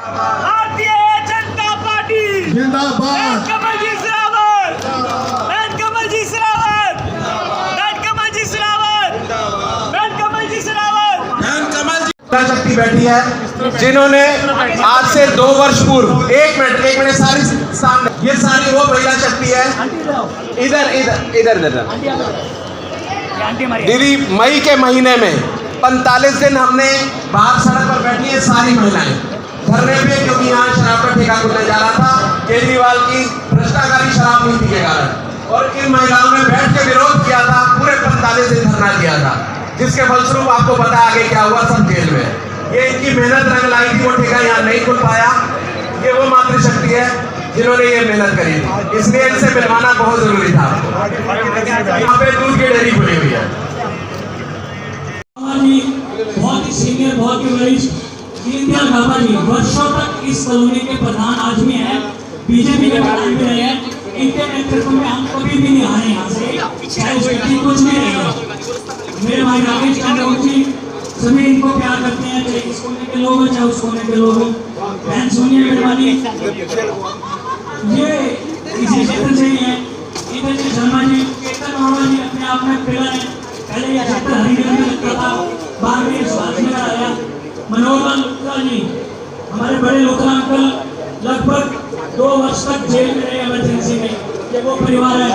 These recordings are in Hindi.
भारतीय जनता पार्टी जिंदाबाद। कमलजी सरावत, कमलजी सरावत, कमलजी सरावत, कमलजी सरावत। शक्ति बैठी है जिन्होंने आज से 2 वर्ष पूर्व एक मिनट सारी सामने ये सारी वो महिला शक्ति है। इधर दीदी, मई के महीने में 45 दिन हमने बाहर सड़क पर बैठी है सारी महिलाएं धरने पे, क्योंकि यहाँ शराब का ठेका खुलने जा रहा था केजरीवाल की भ्रष्टाचारी शराब नीति के कारण, और इन महिलाओं ने बैठ के विरोध किया था। पूरे 45 दिन धरना किया था, जिसके फलस्वरूप आपको पता आगे क्या हुआ, सब जेल में। ये इनकी मेहनत रंग लाई थी, वो ठेका यहाँ नहीं खुल पाया। ये वो मातृशक्ति है जिन्होंने ये मेहनत करी थी, इसलिए इनसे मिलवाना बहुत जरूरी था। यहाँ पे दूध की डेयरी खुली हुई है। बहुत ही सीनियर, बहुत ही वरिष्ठ दीनदयाल बाबा जी वर्षों तक इस कॉलोनी के प्रधान आज भी हैं, बीजेपी के प्रधान भी रहे हैं। इनके नेतृत्व में हम कभी भी नहीं हारे यहाँ से, चाहे व्यक्ति कुछ भी रहे। मेरे भाई राकेश चंद्र जी सभी इनको प्यार करते हैं, चाहे इस कोने के लोग हो चाहे उस कोने के लोग हो। बहन सोनिया मेहरबानी ये इसी क्षेत्र से ही है। इधर जी शर्मा जी, केतन अरोड़ा जी अपने आप में प्रेरणा है। पहले यह क्षेत्र हरिनगर में लगता था, बाद में स्वास्थ्य में आया। मनोहर लुत्रा जी हमारे बड़े लोकल अंकल लगभग 2 वर्ष तक जेल में रहे इमरजेंसी में। ये वो परिवार है।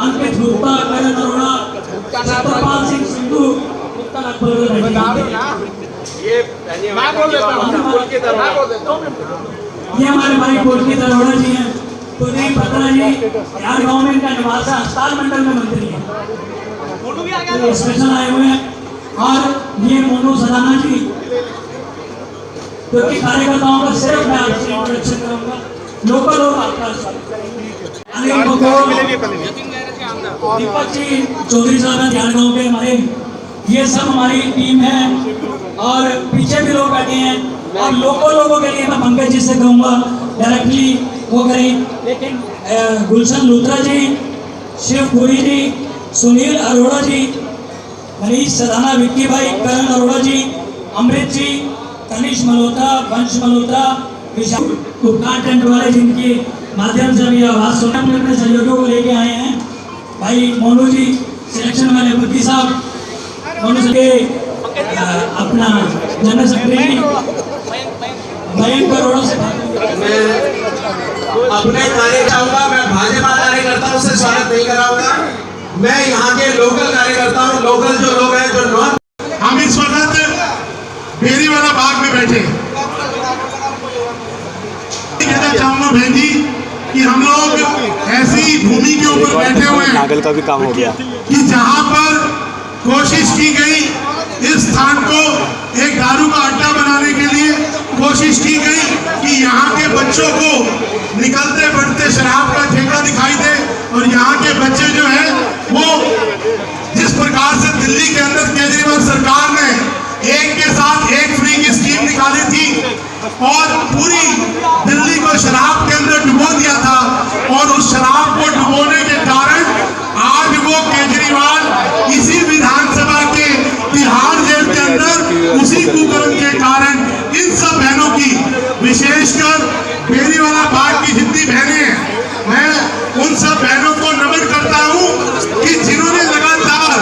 अंकित गुप्ता, करण अरोड़ा, सत्यपाल सिंह सिंधु, ये हमारे भाई पुलकित अरोड़ा जी हैं। कुलदीप बत्रा जी यार गाँव में इनका निवास है, अस्पताल मंडल में मंत्री है, तो स्पेशल आए हुए हैं। और ये मोनू सदाना जी, क्योंकि कार्यकर्ताओं का सिर्फ मैं आपसे इंट्रोडक्शन करूंगा, लोकल और आपका दीपक जी चौधरी साहब हैं ध्यान गाँव के हमारे। ये सब हमारी टीम है, और पीछे भी लोग बैठे हैं। और लोगों के लिए मैं पंकज जी से कहूँगा डायरेक्टली वो करें, लेकिन गुलशन लूथरा जी, शिवपुरी जी, सुनील अरोड़ा जी, मनीष सदाना, विक्की भाई, करण अरोड़ा जी, अमृत जी, तनिष मल्होत्रा, वंश मल्होत्रा, विशाल उपकार टेंट वाले जिनके माध्यम से भी आवाज़ सुनने अपने सहयोगियों को लेके आए हैं। भाई मोनू जी सिलेक्शन वाले बद्दी साहब, मोनू के अपना जनरल सेक्रेटरी मयंक अरोड़ा से मैं अपने कार्य चाहूंगा, मैं भाजपा कार्यकर्ताओं से स्वागत नहीं कराऊंगा। मैं यहाँ के लोकल कार्यकर्ता हूँ, लोकल जो लोग हैं जो नॉन। हम इस वक्त बेरीवाला बाग में बैठे। कहना चाहूंगा बहन जी कि हम लोग ऐसी भूमि के ऊपर बैठे हुए हैं, नागल का भी काम हो गया, कि जहां पर कोशिश की गई इस स्थान को एक दारू का अड्डा बनाने के लिए कोशिश की गई कि यहाँ के बच्चों को निकलते बढ़ते शराब का ठेका दिखाई दे। और यहाँ के बच्चे जो है वो जिस प्रकार से दिल्ली के अंदर केजरीवाल सरकार ने एक के साथ एक फ्री की स्कीम निकाली थी और पूरी दिल्ली को शराब के अंदर डुबो दिया था, और उस शराब को डुबोने के कारण आज वो केजरीवाल इसी विधानसभा के तिहाड़ जेल के अंदर उसी कुकर्म के कारण इन सब बहनों की, विशेषकर बेरीवाला बाग की जितनी बहनें हैं, मैं उन सब बहनों को नमन करता हूं कि जिन्होंने लगातार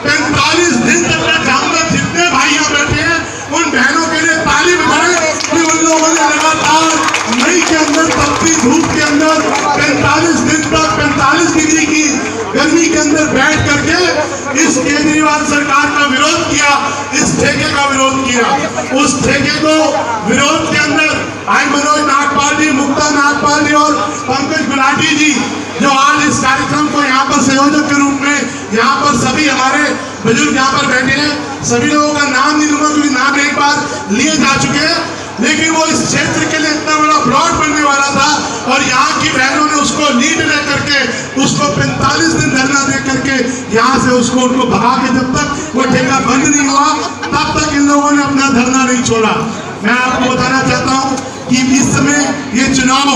45 दिन तक मैं चाहूंगा जितने भाई यहाँ बैठे हैं उन बहनों के लिए ताली बजाएं कि उन लोगों ने लगातार मई के अंदर तपती धूप के अंदर 45 दिन तक 45 डिग्री की गर्मी के अंदर बैठ करके इस केजरीवाल सरकार का विरोध किया, इस ठेके का विरोध किया। उस ठेके को विरोध के अंदर भाई मनोज नागपाल जी, मुक्ता नागपाल जी और पंकज गुलाटी जी जो आज इस कार्यक्रम को यहाँ पर संयोजक के रूप में यहाँ पर सभी हमारे बुजुर्ग यहाँ पर बैठे हैं। सभी लोगों का नाम नहीं लूंगा क्योंकि नाम एक बार लिए जा चुके हैं, लेकिन वो इस क्षेत्र के लिए इतना बड़ा प्लॉट बनने वाला था और यहाँ की बहनों ने उसको लीड ले करके उसको 45 दिन धरना दे करके यहाँ से उसको उनको भगा के जब तक वो ठेका बंद नहीं हुआ तब तक इन लोगों ने अपना धरना नहीं छोड़ा। मैं आपको बताना चाहता हूँ कि इस समय ये चुनाव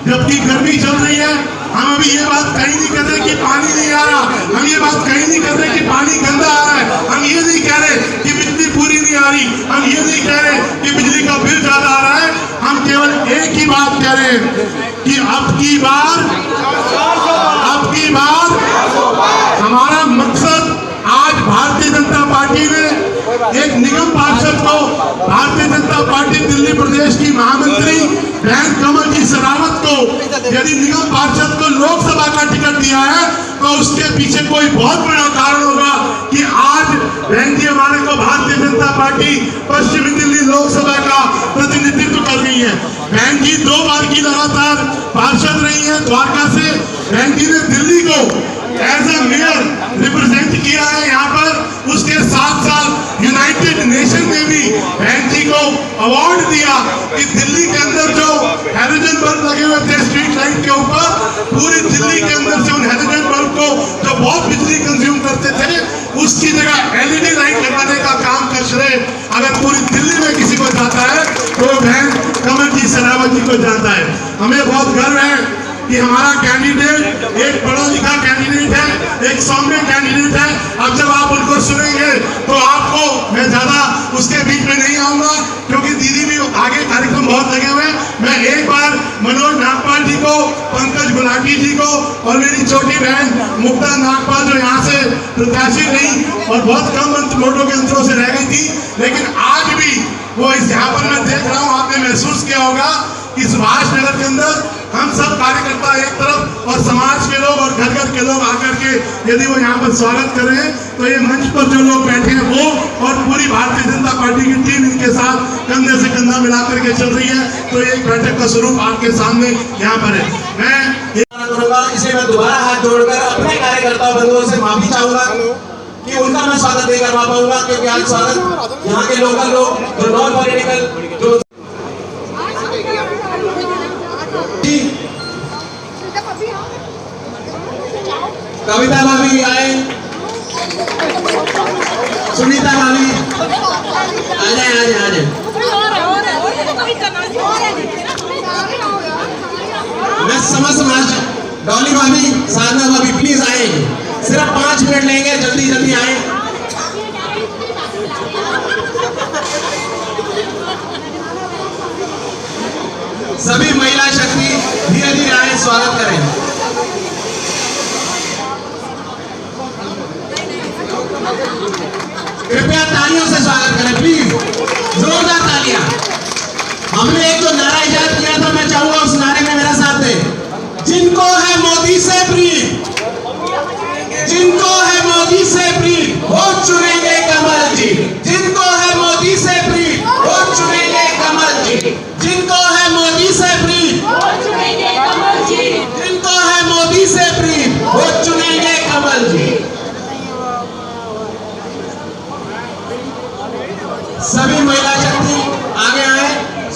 जबकि गर्मी चल रही है, हम अभी ये बात कहीं नहीं कर रहे कि पानी नहीं आ रहा, हम ये बात कहीं नहीं कर रहे कि पानी गंदा आ रहा है, हम ये नहीं कह रहे कि बिजली पूरी नहीं आ रही, हम ये नहीं कह रहे कि बिजली का बिल ज्यादा आ रहा है। हम एक ही बात कह रहे हैं कि अब की बार हमारा मकसद, आज भारतीय जनता पार्टी ने एक निगम पार्षद को, भारतीय जनता पार्टी दिल्ली प्रदेश की महामंत्री बहन कमल जी सरावत को यदि निगम पार्षद को लोकसभा का टिकट दिया है तो उसके पीछे कोई बहुत बड़ा कारण होगा कि आज बहन जी हमारे को भारतीय जनता पार्टी पश्चिमी दिल्ली लोकसभा का प्रतिनिधित्व कर रही है। बहन जी 2 बार की लगातार पार्षद रही है द्वारका से। बहन जी ने दिल्ली को एज ए मेयर रिप्रेजेंट किया है यहाँ पर। उसके 7 साल यूनाइटेड नेशन ने भी बहन जी को अवार्ड दिया कि दिल्ली के अंदर जो हैलोजन बल्ब लगे हुए थे स्ट्रीट लाइट के ऊपर, पूरी दिल्ली के अंदर से उन हैलोजन बल्ब को जो बहुत बिजली कंज्यूम करते थे उसकी जगह एलईडी लाइट लगाने का काम का श्रेय अगर पूरी दिल्ली में किसी को जाता है तो बहन कमल जी सरावत जी को जाता है। हमें बहुत गर्व है कि हमारा कैंडिडेट एक पढ़ा लिखा कैंडिडेट है, एक सौम्य कैंडिडेट है। अब जब आप उनको सुनेंगे तो आपको, मैं ज्यादा उसके बीच में नहीं आऊंगा क्योंकि दीदी भी आगे कार्यक्रम बहुत लगे हुए हैं। मैं एक बार मनोज नागपाल जी को, पंकज गुलाटी जी को और मेरी छोटी बहन मुक्ता नागपाल जो यहाँ से प्रत्याशी रही और बहुत कम वोटों के अंतरों से रह गई थी, लेकिन आज भी वो इस यहाँ पर मैं देख रहा हूँ, आपने महसूस किया होगा कि सुभाष नगर के अंदर हम सब कार्यकर्ता एक तरफ और समाज के लोग और घर घर के लोग आकर के यदि वो यहाँ पर स्वागत कर रहे हैं तो ये मंच पर जो लोग बैठे हैं वो और पूरी भारतीय जनता पार्टी की टीम इनके साथ कंधे से कंधा मिलाकर के चल रही है। तो एक बैठक का स्वरूप आपके सामने यहाँ पर है। मैं इसे मैं दोबारा हाथ जोड़कर अपने कार्यकर्ता बंधुओं से माफी चाहूंगा कि उनका मैं स्वागत नहीं करवा पाऊंगा क्योंकि आज स्वागत यहाँ के लोकल लोग जो नॉन पॉलिटिकल जो कविता भाभी आए, सुनीता भाभी आ जाए। मैं समझ डॉली भाभी, साधना भाभी प्लीज आए, सिर्फ 5 मिनट लेंगे, जल्दी जल्दी आए। सभी महिला शक्ति धीरे धीरे आए, स्वागत करें। कृपया तालियों से स्वागत करें, प्लीज जोरदार तालियां। हमने एक जो नारा इजाद किया था, मैं चाहूंगा उस नारे में मेरा साथ दे। जिनको है मोदी से प्रीत, जिनको है मोदी से प्रीत वो चुनेंगे कमल जी। जिनको है मोदी से प्रीत वो चुनेंगे कमल जी। जिनको है मोदी से प्रीत वो चुनेंगे कमल जी। जिनको है मोदी से प्रीत वो चुनेंगे कमल जी। सभी महिला शक्ति आगे आए,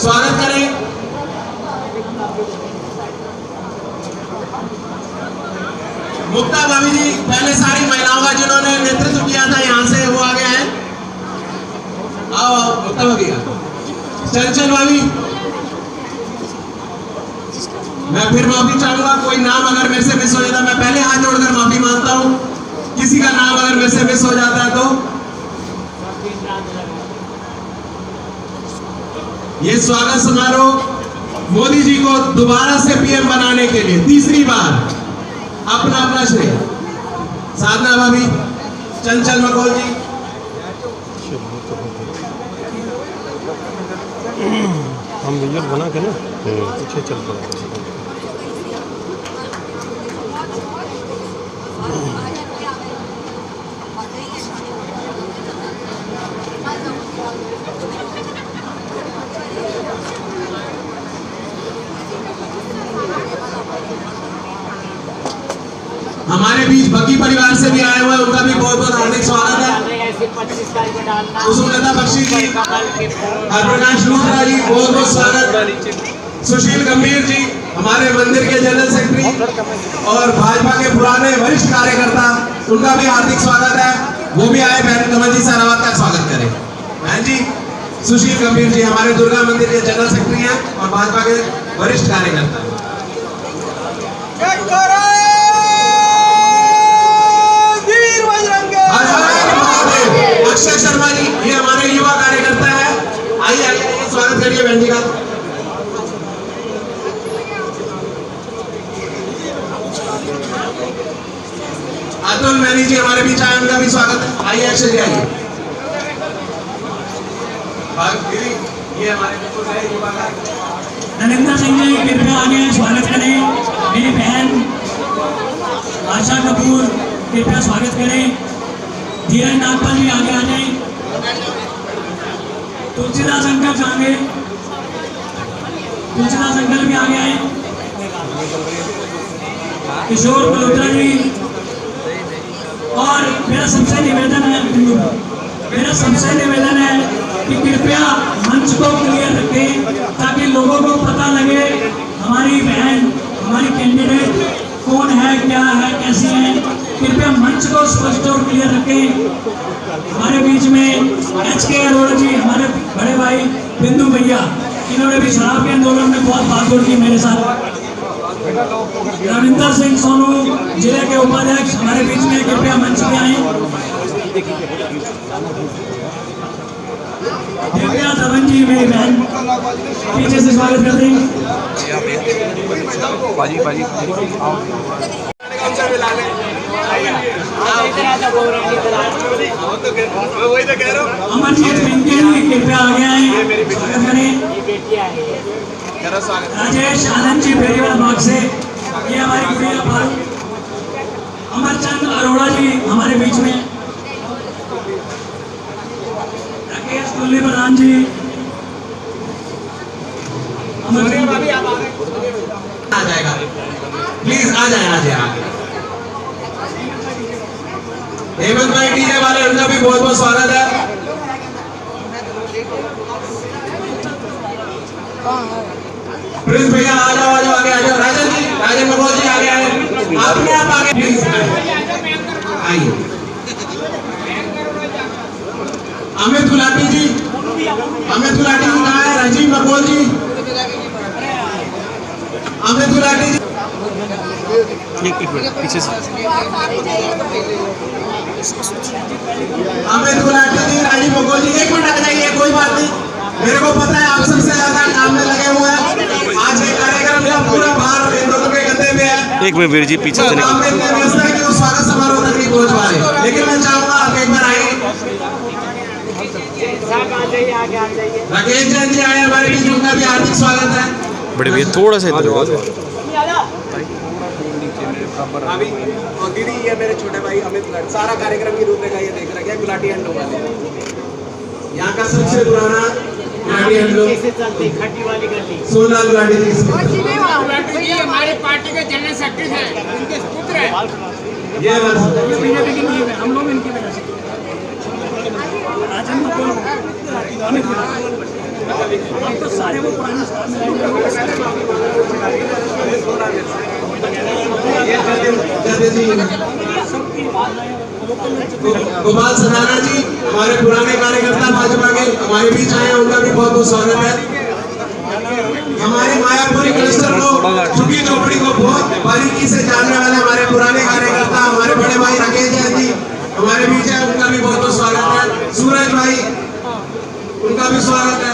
स्वागत करें। मुक्ता भाभी जी पहले सारी महिलाओं का जिन्होंने नेतृत्व किया था यहाँ से वो आगे आए। आओ मुक्ता भाभी का। चंचल भाभी, मैं फिर माफी चाहूंगा, कोई नाम अगर मेरे से मिस हो जाता, मैं पहले हाथ जोड़कर माफी मांगता हूँ। किसी का नाम अगर मेरे से मिस हो जाता है तो ये स्वागत समारोह मोदी जी को दोबारा से पीएम बनाने के लिए तीसरी बार अपना अपना श्रेय। साधना भाभी, चंचल मकोल जी, हम वीडियो बना के ना पीछे चल पड़ा। हमारे बीच बग्गी परिवार से भी आए हुए, उनका भी बहुत बहुत हार्दिक स्वागत है। कुसुमलता बख्शी जी, हरप्रकाश लूथरा जी, बहुत बहुत स्वागत। सुशील गंभीर जी, हमारे मंदिर के जनरल सेक्रेटरी और भाजपा के पुराने वरिष्ठ कार्यकर्ता, उनका भी हार्दिक स्वागत है। वो भी आए, बहन कमल जी सरावत का स्वागत करें। बहन जी, सुशील गंभीर जी हमारे दुर्गा मंदिर के जनरल सेक्रेटरी हैं और भाजपा के वरिष्ठ कार्यकर्ता। अक्षय शर्मा जी, ये हमारे युवा कार्यकर्ता है। आइए आइए, स्वागत करिए बहन जी का। अतुल मैनी जी हमारे बीच आए, उनका भी स्वागत है। आइए अक्षय जी आइए। ये हमारे बिल्कुल नए युवा का नरेंद्र सिंह जी कृपया आगे स्वागत करें। मेरी बहन आशा कपूर कृपया स्वागत करें। धीरज नागपाल जी आगे आ जाएं। तुलसीदास अंकल जाएंगे, तुलसीदास अंकल भी आगे आए। किशोर मल्होत्रा जी। और मेरा सबसे निवेदन है कि कृपया मंच को क्लियर रखें ताकि लोगों को पता लगे हमारी बहन, हमारी कैंडिडेट कौन है, क्या है, कैसी है। कृपया मंच को स्पष्ट और क्लियर रखें। हमारे बीच में HK अरोड़ा जी, हमारे बड़े भाई बिंदु भैया, इन्होंने भी शराब के आंदोलन में बहुत बहादुर की मेरे साथ। रविंदर सिंह सोनू जिले के उपाध्यक्ष हमारे बीच में कृपया मंच पे आए। दिव्या धवन जी मेरी बहन पीछे से स्वागत करते हैं। अमरजीत पिंकी कृपया आगे आए, स्वागत करें। राजेश आनंद जी बेरीवाल बाग से, ये हमारी गुड़िया बाग। अमरचंद अरोड़ा जी हमारे बीच में। राकेश कुल्ली प्रधान जी। आ जाएगा, प्लीज आ जाए आगे। हेमंत भाई डीजे वाले, उनका भी बहुत बहुत स्वागत है। प्रिंस भैया आ जाओ आगे आ जाओ। राजन जी, राजन मगोल जी आगे आए, अपने आप आगे प्लीज आइए। अमित गुलाटी जी, अमित गुलाटी जी कहाँ है? राजीव मगोल जी, अमित गुलाटी जी। एक मिनट पीछे से। अमित गुलाटी जी, राजीव मगोल जी, एक मिनट आ जाइए, कोई बात नहीं। मेरे को पता है आप सबसे ज्यादा काम में लगे हुए हैं। आज ये कार्यक्रम का पूरा भार इन लोगों के कंधे पे है। एक मिनट वीर जी पीछे से काम में इतने व्यस्त है कि वो स्वागत समारोह तक नहीं पहुंच पा रहे, लेकिन मैं चाहूंगा आप एक बार आइए। राकेश जैन जी आए हमारे बीच, उनका भी हार्दिक स्वागत है। बड़े भैया थोड़ा सा इधर अभी और दीदी, ये मेरे छोटे भाई अमित गर्ग, सारा कार्यक्रम की रूपरेखा ये देख रखा है गुलाटी हैंडलूम वाले। यहाँ का सबसे पुराना गुलाटी हैंडलूम सोनलाल गुलाटी जी। हमारे पार्टी के जनरल सेक्रेटरी हैं, उनके पुत्र हैं। ये बस बीजेपी की टीम है, हम लोग इनकी वजह से। राजन मकोल, अमित गुलाटी, हम तो सारे वो पुराने स्टार में गोपाल सदाना जी हमारे पुराने कार्यकर्ता भाजपा के हमारे बीच आए हैं, उनका भी बहुत बहुत स्वागत है। हमारे मायापुरी क्लस्टर को, झुग्गी झोपड़ी को बहुत बारीकी से जानने वाले हमारे पुराने कार्यकर्ता, हमारे बड़े भाई राकेश जैन जी हमारे बीच है, उनका भी बहुत बहुत स्वागत है। सूरज भाई, उनका भी स्वागत है।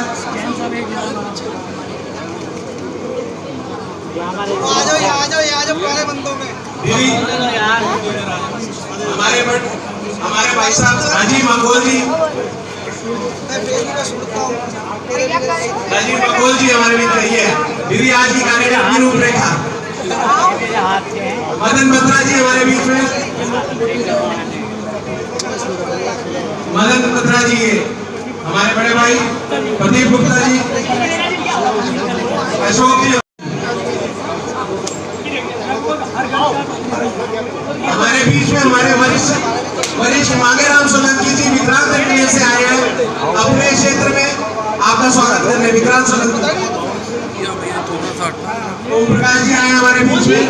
आ जाओ पुराने बंदों में। हमारे भाई साहब राजीव मंगोल जी, राजीव मंगोल जी हमारे बीच रहिए। दीदी आज की कार्यक्रम की रूपरेखा। मदन बत्रा जी हमारे बीच में, मदन बत्रा जी हमारे बड़े भाई प्रदीप गुप्ता जी, अशोक जी हमारे बीच में। हमारे वरिष्ठ मांगेराम सोलंकी जी विक्रांत ट्रेन से आए हैं अपने क्षेत्र में आपका स्वागत करने। विक्रांत सोलंकी, ओम प्रकाश जी आए हमारे बीच में।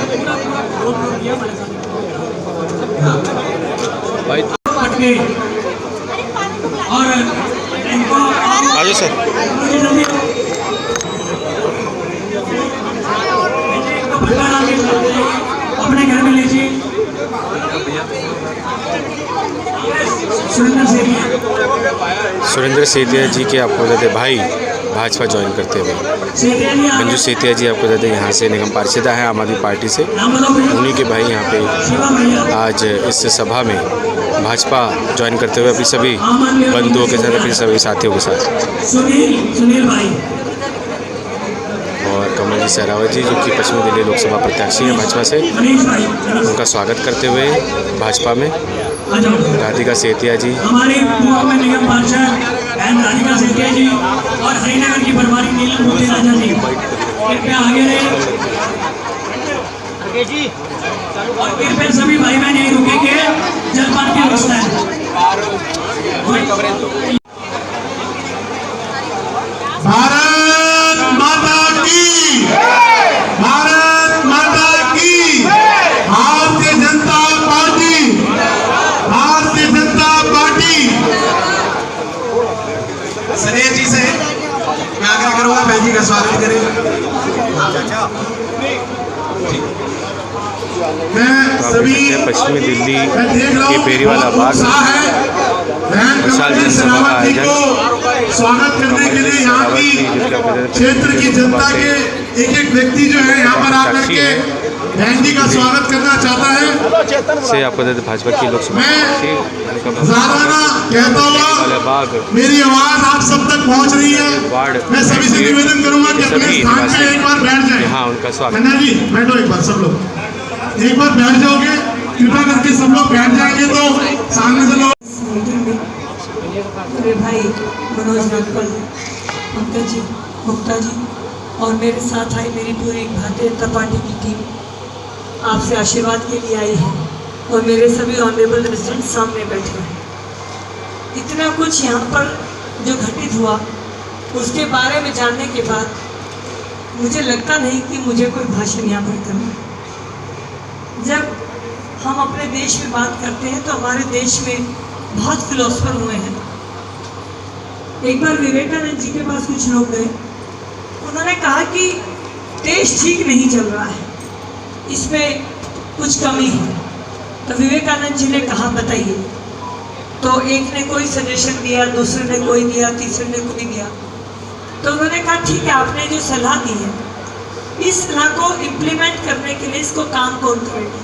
और इनको आगे सर अपने घर में लीजिए। सुरेंद्र सेठिया जी के आपको देते भाई भाजपा ज्वाइन करते हुए। मंजू सेतिया जी आपको बता दें यहाँ से निगम पार्षदा हैं आम आदमी पार्टी से, उन्हीं के भाई यहाँ पे आज इस सभा में भाजपा ज्वाइन करते हुए अपनी सभी बंधुओं के साथ, अपने सभी साथियों के साथ। सुनील भाई और कमल जी सहरावत जी जो कि पश्चिमी दिल्ली लोकसभा प्रत्याशी हैं भाजपा से, उनका स्वागत करते हुए भाजपा में राधिका सेतिया जी, हमारे पूर्व निगम पार्षद राधिका सेतिया जी और हरिनगर की प्रभारी नीलम मोदी राजा जी कृपया आगे रहे और कृपया सभी भाई बहन यही रुकेंगे, जलपान की व्यवस्था है। भारत माता की, भारत माता की, भारतीय जनता पार्टी, भारतीय जनता पार्टी। सनेह जी से मैं आग्रह करूंगा बहन जी का स्वागत करें। मैं सभी पश्चिमी दिल्ली मैं देख रहा के हूं पेरीवाला बहुत बाग उत्साह है। बहन विशाल कमल जी जनसभा का सहरावत जी आयोजन को स्वागत करने के लिए यहाँ की क्षेत्र की जनता के एक एक व्यक्ति जो है यहाँ पर आकर के बहन जी का स्वागत करना चाहता है। से आपको बता दें भाजपा की लोकसभा ज़ाराना कहता हुआ मेरी आवाज आप सब तक पहुँच रही है। मैं सभी से निवेदन करूंगा कि अपने स्थान पे एक बार बैठ जाए। हाँ उनका स्वागत। कन्या जी बैठो एक बार, सब लोग एक बार बैठ जाओगे, कृपा करके सब लोग बैठ जाएंगे तो सामने से लोग। मीटिंग में मेरे भाई मनोज नागपाल, पंकज जी, गुप्ता जी और मेरे साथ आई मेरी पूरी भारतीय जनता पार्टी की टीम आपसे आशीर्वाद के लिए आई है और मेरे सभी ऑनरेबल रेजिडेंट सामने बैठे हैं। इतना कुछ यहाँ पर जो घटित हुआ उसके बारे में जानने के बाद मुझे लगता नहीं कि मुझे कोई भाषण यहाँ पर करना। जब हम अपने देश में बात करते हैं तो हमारे देश में बहुत फिलोसफर हुए हैं। एक बार विवेकानंद जी के पास कुछ लोग गए, उन्होंने कहा कि देश ठीक नहीं चल रहा है, इसमें कुछ कमी है। तो विवेकानंद जी ने कहा बताइए। तो एक ने कोई सजेशन दिया, दूसरे ने कोई दिया, तीसरे ने कोई दिया। तो उन्होंने कहा ठीक है, आपने जो सलाह दी है इस सलाह को इम्प्लीमेंट करने के लिए इसको काम कौन करेगा।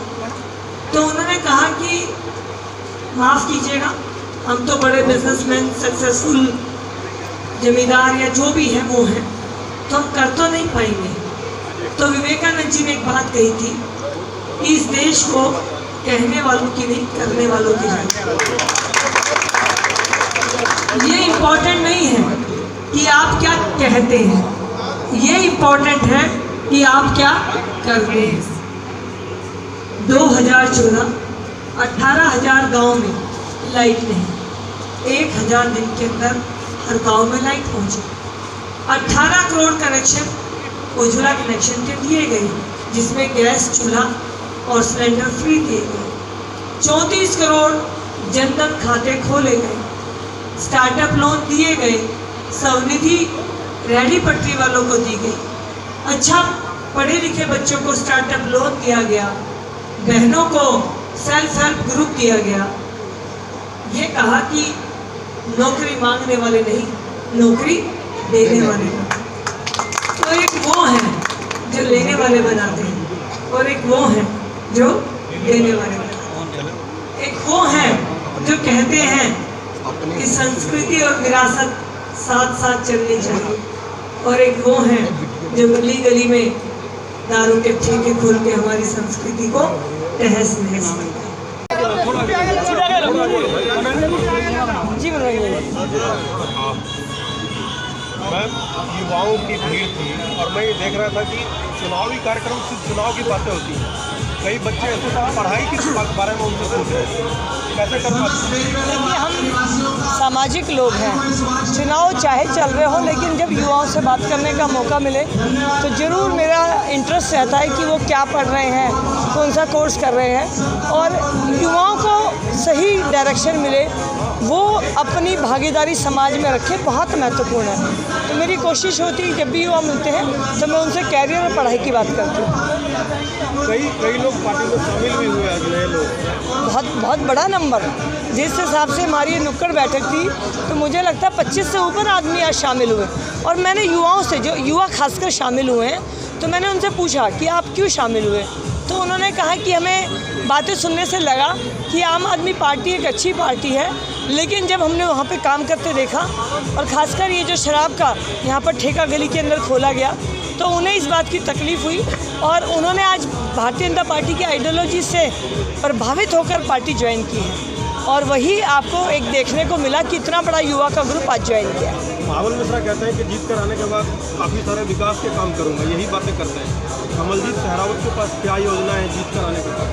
तो उन्होंने कहा कि माफ़ कीजिएगा, हम तो बड़े बिजनेसमैन, सक्सेसफुल जमींदार या जो भी है वो हैं, तो हम कर तो नहीं पाएंगे। तो विवेकानंद जी ने एक बात कही थी कि इस देश को कहने वालों की नहीं, करने वालों की है। ये इम्पोर्टेंट नहीं है कि आप क्या कहते हैं, ये इम्पोर्टेंट है कि आप क्या करते हैं। 2014 18,000 गाँव में लाइट नहीं, 1,000 दिन के अंदर हर गांव में लाइट पहुंची। 18 करोड़ कनेक्शन उज्ज्वला कनेक्शन के दिए गए, जिसमें गैस चूल्हा और सिलेंडर फ्री दिए गए। 34 करोड़ जनधन खाते खोले गए, स्टार्टअप लोन दिए गए, स्वनिधि रेहड़ी पटरी वालों को दी गई। अच्छा पढ़े लिखे बच्चों को स्टार्टअप लोन दिया गया, बहनों को सेल्फ हेल्प ग्रुप दिया गया। ये कहा कि नौकरी मांगने वाले नहीं, नौकरी देने वाले। तो एक वो है जो लेने वाले बनाते हैं और एक वो है जो देने वाले बनाते हैं। एक वो है जो कहते हैं कि संस्कृति और विरासत साथ साथ चलनी चाहिए, और एक वो है जो गली गली में दारू के ठेके खोल के हमारी संस्कृति को तहस नहस करते हैं। मैम, युवाओं की भीड़ थी और मैं ये देख रहा था कि चुनावी कार्यक्रम सिर्फ चुनाव की बातें होती हैं। कई बच्चे ऐसे पढ़ाई के बारे में उनसे पूछ रहे हैं, कैसे कर पाते? देखिए, हम सामाजिक लोग हैं, चुनाव चाहे चल रहे हो, लेकिन जब युवाओं से बात करने का मौका मिले तो ज़रूर मेरा इंटरेस्ट रहता है कि वो क्या पढ़ रहे हैं, कौन सा कोर्स कर रहे हैं, और युवाओं को सही डायरेक्शन मिले, वो अपनी भागीदारी समाज में रखें, बहुत महत्वपूर्ण है। तो मेरी कोशिश होती है जब भी युवा मिलते हैं तो मैं उनसे कैरियर और पढ़ाई की बात करती हूँ। कई लोग पार्टी में शामिल भी हुए आज, नए लोग। बहुत बड़ा नंबर। जिस हिसाब से हमारी ये नुक्कड़ बैठक थी तो मुझे लगता है 25 से ऊपर आदमी आज शामिल हुए। और मैंने युवाओं से, जो युवा खासकर शामिल हुए हैं, तो मैंने उनसे पूछा कि आप क्यों शामिल हुए, तो उन्होंने कहा कि हमें बातें सुनने से लगा कि आम आदमी पार्टी एक अच्छी पार्टी है, लेकिन जब हमने वहाँ पे काम करते देखा और ख़ासकर ये जो शराब का यहाँ पर ठेका गली के अंदर खोला गया, तो उन्हें इस बात की तकलीफ़ हुई और उन्होंने आज भारतीय जनता पार्टी की आइडियोलॉजी से प्रभावित होकर पार्टी ज्वाइन की है। और वही आपको एक देखने को मिला कि इतना बड़ा युवा का ग्रुप आज ज्वाइन किया है। महावल मिश्रा कहते हैं कि जीत कर आने के बाद काफ़ी सारे विकास के काम करूंगा, यही बातें करते हैं। कमलजीत सहरावत के पास क्या योजना है जीत कर आने के बाद?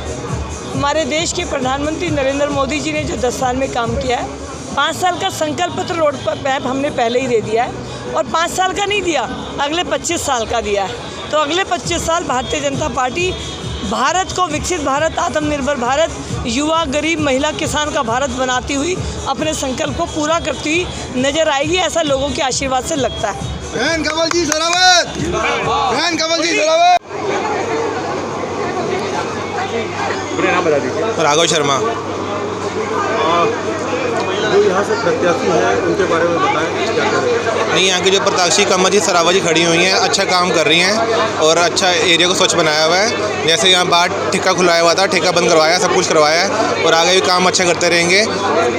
हमारे देश के प्रधानमंत्री नरेंद्र मोदी जी ने जो 10 साल में काम किया है, 5 साल का संकल्प पत्र रोड पर मैप हमने पहले ही दे दिया है और 5 साल का नहीं दिया, अगले 25 साल का दिया है। तो अगले 25 साल भारतीय जनता पार्टी भारत को विकसित भारत, आत्मनिर्भर भारत, युवा, गरीब, महिला, किसान का भारत बनाती हुई अपने संकल्प को पूरा करती हुई नजर आएगी, ऐसा लोगों के आशीर्वाद से लगता है। बहन कमलजीत सहरावत, बहन कमलजीत सहरावत। राघव शर्मा। जो यहाँ से प्रत्याशी हैं उनके बारे में बताएं, क्या करें? नहीं, यहाँ की जो प्रत्याशी कमलजीत सहरावत जी खड़ी हुई हैं, अच्छा काम कर रही हैं और अच्छा एरिया को स्वच्छ बनाया हुआ है। जैसे यहाँ बाहर ठेका खुलाया हुआ था, ठेका बंद करवाया, सब कुछ करवाया है और आगे भी काम अच्छा करते रहेंगे।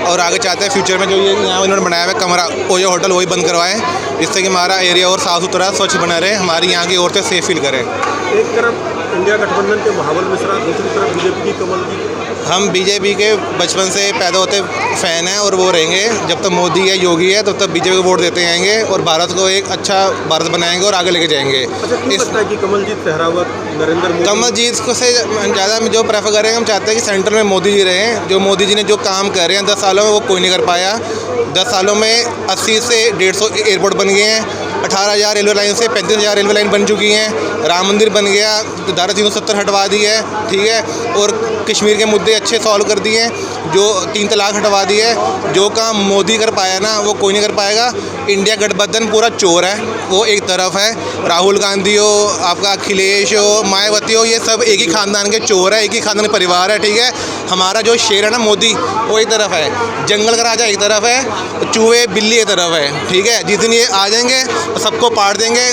और आगे चाहते हैं फ्यूचर में जो ये यहाँ उन्होंने बनाया हुआ है कमरा ओयो होटल, वही बंद करवाएं, जिससे कि हमारा एरिया और साफ़ सुथरा स्वच्छ बना रहे, हमारी यहाँ की औरतें सेफ फील करें। एक तरफ इंडिया गठबंधन के महावल मिश्रा, दूसरी तरफ बीजेपी की कमलजीत। हम बीजेपी के बचपन से पैदा होते फ़ैन हैं और वो रहेंगे जब तक मोदी है, योगी है, तब तक बीजेपी को वोट देते जाएंगे और भारत को एक अच्छा भारत बनाएंगे और आगे लेके जाएंगे। अच्छा, क्यों लगता है कि कमलजीत सहरावत, नरेंद्र मोदी? कमलजीत को से ज़्यादा हम जो प्रेफर करेंगे, हम चाहते हैं कि सेंटर में मोदी जी रहें। जो मोदी जी ने जो काम कर रहे हैं 10 सालों में, वो कोई नहीं कर पाया। 10 सालों में 80 से 150 एयरपोर्ट बन गए हैं, 18,000 रेलवे लाइन से 35,000 रेलवे लाइन बन चुकी हैं, राम मंदिर बन गया, धारा 370 हटवा दी है, ठीक है, और कश्मीर के मुद्दे अच्छे सॉल्व कर दिए, जो 3 तलाक हटवा दी है। जो काम मोदी कर पाया ना, वो कोई नहीं कर पाएगा। इंडिया गठबंधन पूरा चोर है, वो एक तरफ है, राहुल गांधी हो, आपका अखिलेश हो, मायावती हो, ये सब एक ही खानदान के चोर है, एक ही खानदान का परिवार है, ठीक है। हमारा जो शेर है ना मोदी, वो एक तरफ है, जंगल का राजा एक तरफ है, चूहे बिल्ली एक तरफ है, ठीक है। जिस दिन ये आ जाएंगे तो सबको पाड़ देंगे।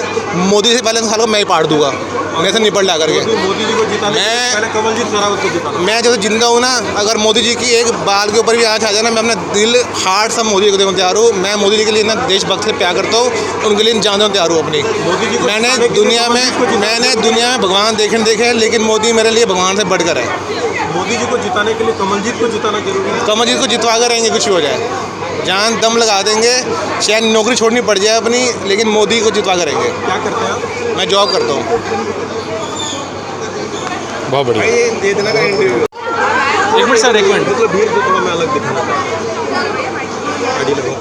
मोदी से पहले साल को मैं ही पाड़ दूंगा, मैं से निपट ला करके। मोदी जी को जिताने पहले कमलजीत सहरावत को जिताना। मैं जो जिंदा हूँ ना, अगर मोदी जी की एक बाल के ऊपर भी आँच आ जाए ना, मैं अपना दिल हार्ट सब मोदी को देने तैयार हूँ। मैं मोदी जी के लिए ना देशभक्त से प्यार करता हूँ, उनके लिए जान देने तैयार हूँ अपनी। मोदी जी मैंने दुनिया में भगवान देखे, लेकिन मोदी मेरे लिए भगवान से बढ़कर है। मोदी जी को जिताने के लिए कमलजीत को जिताना जरूरी है। कमलजीत को जितवा कर रहेंगे, कुछ भी हो जाए, जान दम लगा देंगे, शायद नौकरी छोड़नी पड़ जाए अपनी, लेकिन मोदी को जितवा कर रहेंगे। क्या करते हैं आप? मैं जॉब करता हूँ। बहुत बढ़िया। दे देना का इंटरव्यू। एक मिनट सर, एक मिनट। मतलब भीड़ को थोड़ा मैं अलग दिखाना चाहता हूँ।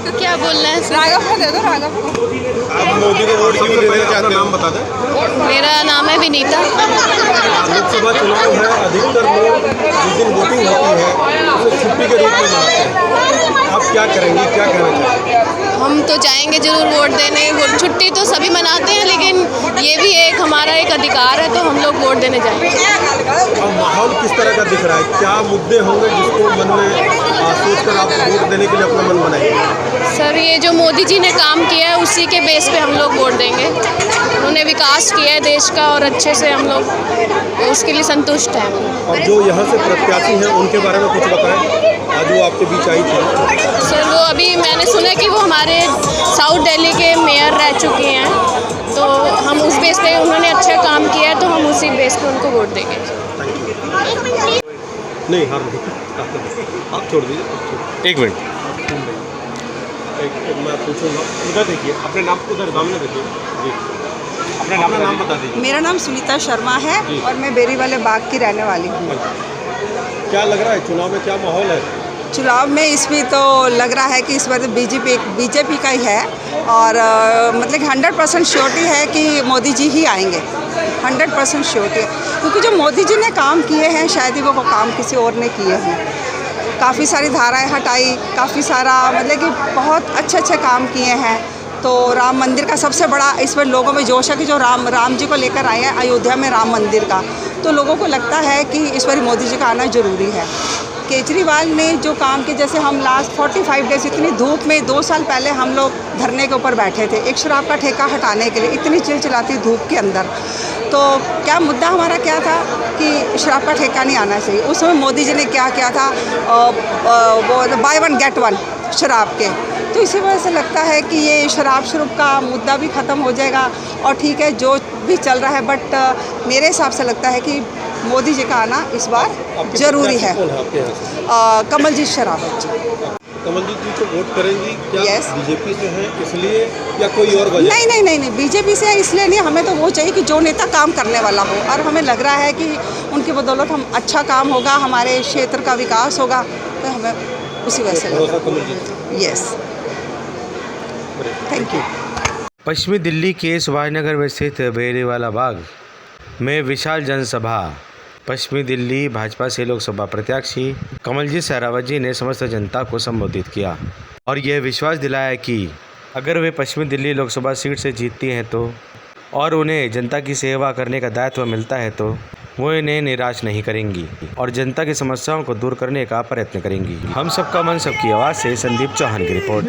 तो क्या बोलना है? राघव को दे दो, राघव को। आप मोदी को वोट क्यों देना चाहते हैं? नाम बता दें। मेरा नाम है विनीता। लोकसभा चुनाव है, अधिकतर लोग जिस दिन वोटिंग होती है उसे छुट्टी के रूप में मनाते हैं। आप क्या करेंगे, क्या कहना चाहेंगे? हम तो जाएंगे जरूर वोट देने। छुट्टी तो सभी मनाते हैं, लेकिन ये भी एक हमारा एक अधिकार है, तो हम लोग वोट देने जाएंगे। अब माहौल किस तरह का दिख रहा है? क्या मुद्दे होंगे जिसको मन में सोचकर आप वोट देने के लिए अपना मन बनाएंगे? सर, ये जो मोदी जी ने काम किया है उसी के बेस पे हम लोग वोट देंगे। उन्होंने विकास किया है देश का और अच्छे से हम लोग उसके लिए संतुष्ट हैं। और जो यहाँ से प्रत्याशी हैं उनके बारे में कुछ बताएं। आज वो आपके बीच आई थी। सर, वो अभी मैंने सुना कि वो हमारे साउथ दिल्ली के मेयर रह चुके हैं, तो हम उस बेस पे, उन्होंने अच्छा काम किया है तो हम उसी बेस पे उनको वोट देंगे। नहीं, हार नहीं, आप छोड़ दीजिए। एक मिनट। मैं पूछूंगा, उधर देखिए, अपने नाम को उधर सामने देखिए जी, अपना नाम बता दीजिए। मेरा नाम सुनीता शर्मा है और मैं बेरी वाले बाग की रहने वाली हूँ। क्या लग रहा है चुनाव में, क्या माहौल है? चुनाव में इसमें तो लग रहा है कि इस बार बीजेपी का ही है और मतलब 100% श्योरिटी है कि मोदी जी ही आएंगे। 100% श्योरिटी है, क्योंकि जो मोदी जी ने काम किए हैं शायद ही वो काम किसी और ने किए हैं। काफ़ी सारी धाराएं हटाई, काफ़ी सारा मतलब कि बहुत अच्छे काम किए हैं तो राम मंदिर का सबसे बड़ा इस पर लोगों में जोश है कि जो राम जी को लेकर आए हैं अयोध्या में राम मंदिर का, तो लोगों को लगता है कि इस बार मोदी जी का आना ज़रूरी है। केजरीवाल ने जो काम किया, जैसे हम लास्ट 45 डेज इतनी धूप में 2 साल पहले हम लोग धरने के ऊपर बैठे थे एक शराब का ठेका हटाने के लिए, इतनी चिलचिलाती धूप के अंदर। तो क्या मुद्दा हमारा क्या था कि शराब का ठेका नहीं आना चाहिए। उस समय मोदी जी ने क्या किया था, वो बाय 1 गेट 1 शराब के। तो इसी वजह से लगता है कि ये शराब शुरू का मुद्दा भी ख़त्म हो जाएगा और ठीक है जो भी चल रहा है, बट मेरे हिसाब से लगता है कि मोदी जी का आना इस बार ज़रूरी है। कमलजीत शेरावत जी। कमलजीत जी को वोट करेंगी क्या? Yes. बीजेपी से है इसलिए या कोई और वजह? नहीं, बीजेपी से इसलिए नहीं, हमें तो वो चाहिए कि जो नेता काम करने वाला हो, और हमें लग रहा है कि उनकी बदौलत हम अच्छा काम होगा, हमारे क्षेत्र का विकास होगा, तो हमें उसी वजह से लग रहा है। Yes, thank you. पश्चिमी दिल्ली के सुभाषनगर में स्थित बेरीवाला बाग में विशाल जनसभा। पश्चिमी दिल्ली भाजपा से लोकसभा प्रत्याशी कमलजीत शेरावत जी ने समस्त जनता को संबोधित किया और यह विश्वास दिलाया कि अगर वे पश्चिमी दिल्ली लोकसभा सीट से जीतती हैं तो और उन्हें जनता की सेवा करने का दायित्व मिलता है तो वो इन्हें निराश नहीं करेंगी और जनता की समस्याओं को दूर करने का प्रयत्न करेंगी। हम सबका मन सबकी आवाज़ से संदीप चौहान की रिपोर्ट।